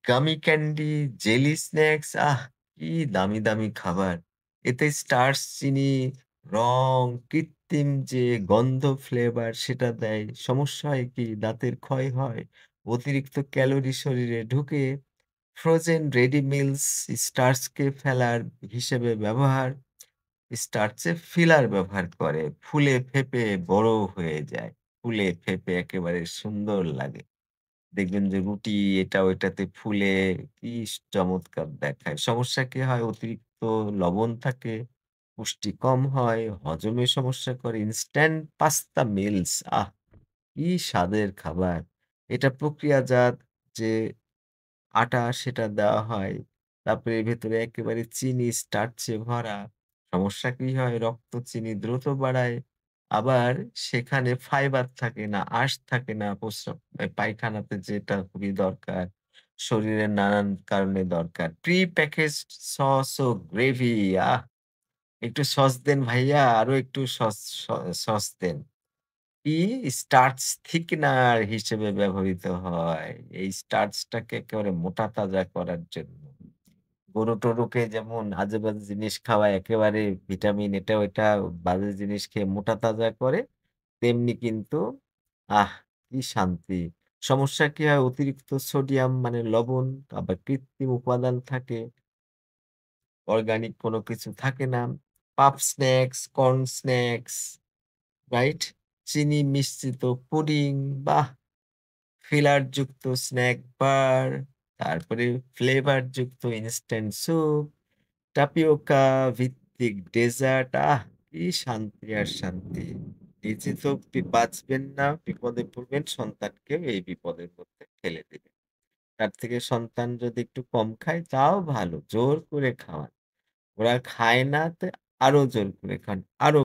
Gummy candy, jelly snacks কি দামি, দামি খাবার। এতে স্টার্চ, চিনি, রং, কৃত্রিম যে গন্ধ ফ্লেভার সেটা দেয়। সমস্যা হয় কি? দাঁতের ক্ষয় হয়। অতিরিক্ত ক্যালোরি শরীরে ঢুকে। ফ্রোজেন রেডি মিলস স্টার্চকে ফেলার হিসেবে ব্যবহার। স্টার্চে ফিলার ব্যবহার করে। ফুলে ফেঁপে বড় হয়ে যায়। ফুলে ফেঁপে একেবারে সুন্দর লাগে। দেখবেন যে রুটি এটা ওইটাতে ফুলে কি চমৎকার দেখায়। সমস্যা কি হয়? অতিরিক্ত লবণ থাকে, পুষ্টি কম হয়, হজমে সমস্যা করে। ইনস্ট্যান্ট পাস্তা মিলস কি স্বাদের খাবার! এটা প্রক্রিয়াজাত যে আটা সেটা দেওয়া হয়। তারপরে এর ভেতরে একেবারে চিনি স্টার্চে ভরা। সমস্যা কি হয়? রক্ত চিনি দ্রুত বাড়ায়। আবার সেখানে ফাইবার থাকে না, আঁশ থাকে না প্রস্রাব পায়খানাতে যেটা খুবই দরকার। শরীরের নানান কারণে দরকার। প্রি প্যাকেজড সস ও গ্রেভি একটু সস দেন ভাইয়া, আরো একটু সস দেন। ই স্টার্চ থিকনার হিসেবে ব্যবহৃত হয়। এই স্টার্চটাকে একেবারে মোটা তাজা করার জন্য। গরু-টরুকে যেমন আজে-বাজে জিনিস খাওয়ায় একেবারে ভিটামিন এটা ওইটা বাজে জিনিস খেয়ে মোটা তাজা করে, তেমনি কিন্তু আহ! কি শান্তি। সমস্যা কি হয়? অতিরিক্ত সোডিয়াম মানে লবণ, আবার কৃত্রিম উপাদান থাকে, অর্গানিক কোনো কিছু থাকে না। Puff snacks, corn snacks, right? চিনি মিশ্রিত পুডিং, বাহ! ফিলারযুক্ত স্ন্যাক বার, তারপরে ফ্লেভারযুক্ত ইনস্ট্যান্ট স্যুপ, টাপিওকা ভিত্তিক ডেজার্ট। কি শান্তি আর শান্তি! নিজে তো বাঁচবেন না, বিপদে পড়বেন, সন্তানকেও এই বিপদের মধ্যে ফেলে দিবেন। তার থেকে সন্তান যদি একটু কম খায় তাও ভালো। জোর করে খাওয়ান। ওরা খায় না তে আরো জোর করে খান। আরো